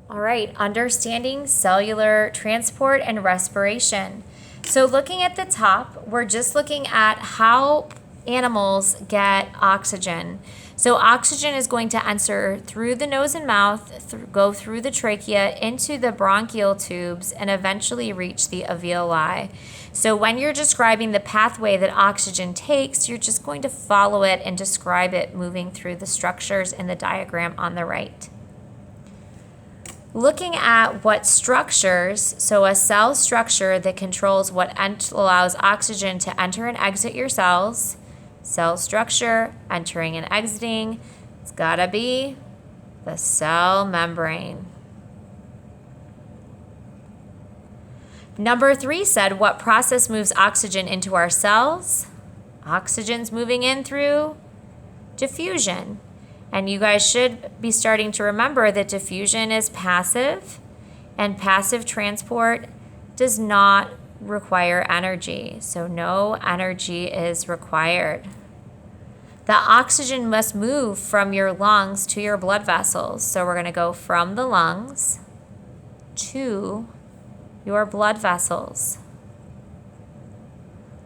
All right, understanding cellular transport and respiration. So looking at the top, we're just looking at how animals get oxygen. So oxygen is going to enter through the nose and mouth, go through the trachea, into the bronchial tubes, and eventually reach the alveoli. So when you're describing the pathway that oxygen takes, you're just going to follow it and describe it moving through the structures in the diagram on the right. Looking at what structures, so a cell structure that controls what allows oxygen to enter and exit your cells, cell structure, entering and exiting, it's gotta be the cell membrane. Number 3 said, what process moves oxygen into our cells? Oxygen's moving in through diffusion. And you guys should be starting to remember that diffusion is passive, and passive transport does not require energy. So no energy is required. The oxygen must move from your lungs to your blood vessels. So we're going to go from the lungs to your blood vessels.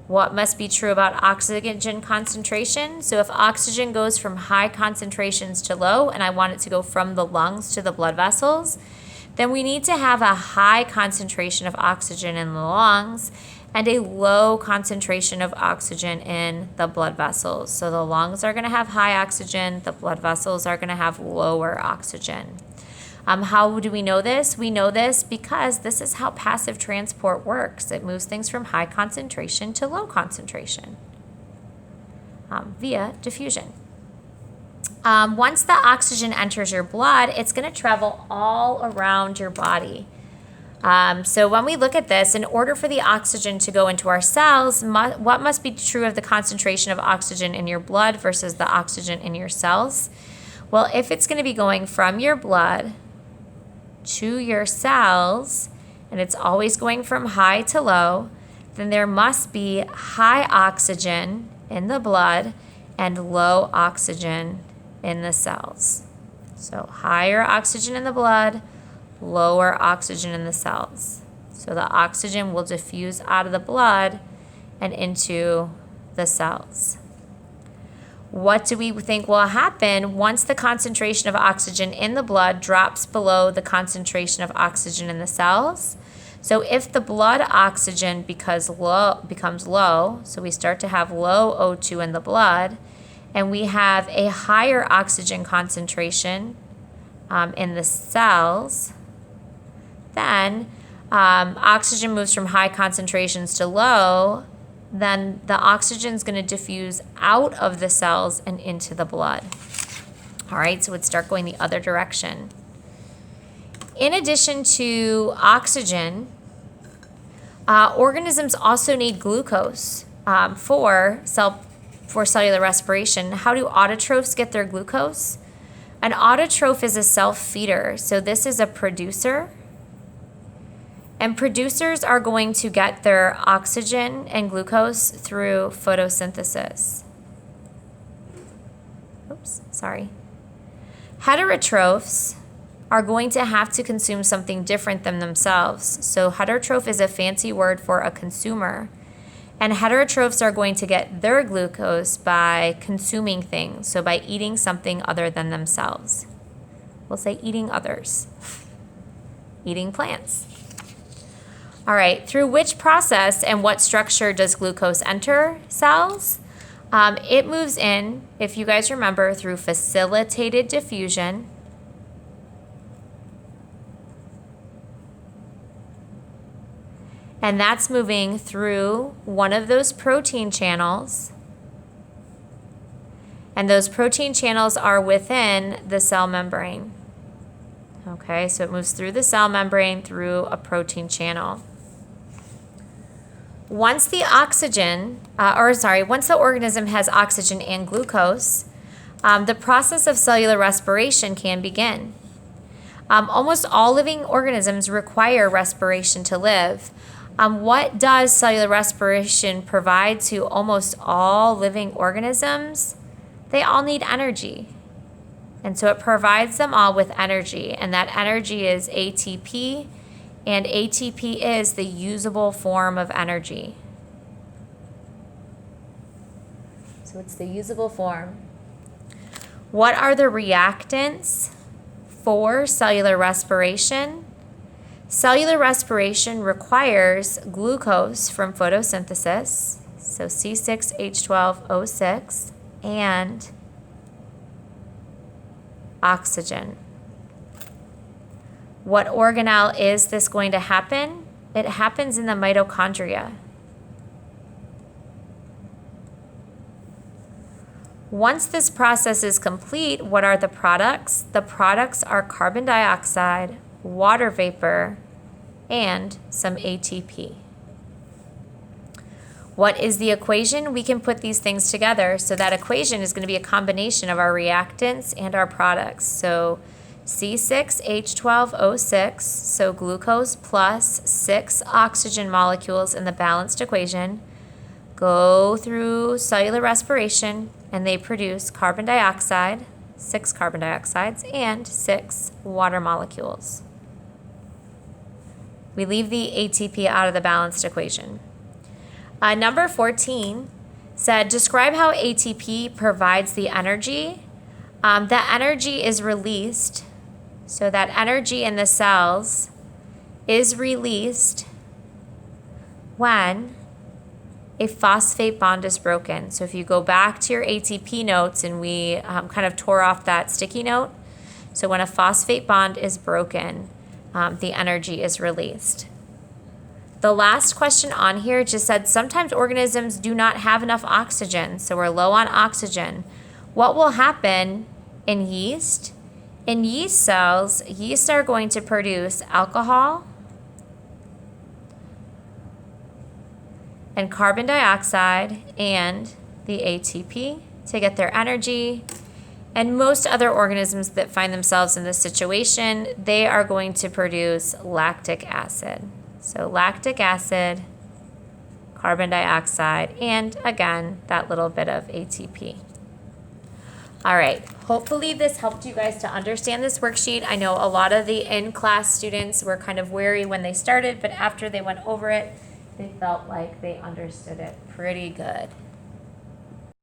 What must be true about oxygen concentration? So if oxygen goes from high concentrations to low, and I want it to go from the lungs to the blood vessels, then we need to have a high concentration of oxygen in the lungs and a low concentration of oxygen in the blood vessels. So the lungs are going to have high oxygen, the blood vessels are going to have lower oxygen. How do we know this? We know this because this is how passive transport works. It moves things from high concentration to low concentration via diffusion. Once the oxygen enters your blood, it's going to travel all around your body. So when we look at this, in order for the oxygen to go into our cells, what must be true of the concentration of oxygen in your blood versus the oxygen in your cells? Well, if it's going to be going from your blood to your cells, and it's always going from high to low, then there must be high oxygen in the blood and low oxygen in the cells. So higher oxygen in the blood, lower oxygen in the cells. So the oxygen will diffuse out of the blood and into the cells. What do we think will happen once the concentration of oxygen in the blood drops below the concentration of oxygen in the cells? So if the blood oxygen becomes low, so we start to have low O2 in the blood, and we have a higher oxygen concentration in the cells, then oxygen moves from high concentrations to low, then the oxygen is going to diffuse out of the cells and into the blood. All right, so it would start going the other direction. In addition to oxygen, organisms also need glucose for cellular respiration. How do autotrophs get their glucose? An autotroph is a self-feeder, so this is a producer. And producers are going to get their oxygen and glucose through photosynthesis. Heterotrophs are going to have to consume something different than themselves. So heterotroph is a fancy word for a consumer. And heterotrophs are going to get their glucose by consuming things, so by eating something other than themselves. We'll say eating others, eating plants. All right, through which process and what structure does glucose enter cells? It moves in, if you guys remember, through facilitated diffusion. And that's moving through one of those protein channels. And those protein channels are within the cell membrane. Okay, so it moves through the cell membrane through a protein channel. Once the organism has oxygen and glucose, the process of cellular respiration can begin. Almost all living organisms require respiration to live. What does cellular respiration provide to almost all living organisms? They all need energy. And so it provides them all with energy, and that energy is ATP, and ATP is the usable form of energy. So it's the usable form. What are the reactants for cellular respiration? Cellular respiration requires glucose from photosynthesis, so C6H12O6, and oxygen. What organelle is this going to happen? It happens in the mitochondria. Once this process is complete, what are the products? The products are carbon dioxide, water vapor, and some ATP. What is the equation? We can put these things together. So that equation is going to be a combination of our reactants and our products. So C6H12O6, so glucose plus 6 oxygen molecules in the balanced equation, go through cellular respiration, and they produce carbon dioxide, 6 carbon dioxides, and 6 water molecules. We leave the ATP out of the balanced equation. Number 14 said, describe how ATP provides the energy. That energy is released. So that energy in the cells is released when a phosphate bond is broken. So if you go back to your ATP notes, and we kind of tore off that sticky note. So when a phosphate bond is broken, the energy is released. The last question on here just said, sometimes organisms do not have enough oxygen, so we're low on oxygen. What will happen in yeast? In yeast cells, yeast are going to produce alcohol and carbon dioxide and the ATP to get their energy. And most other organisms that find themselves in this situation, they are going to produce lactic acid. So lactic acid, carbon dioxide, and again, that little bit of ATP. All right, hopefully this helped you guys to understand this worksheet. I know a lot of the in-class students were kind of wary when they started, but after they went over it, they felt like they understood it pretty good.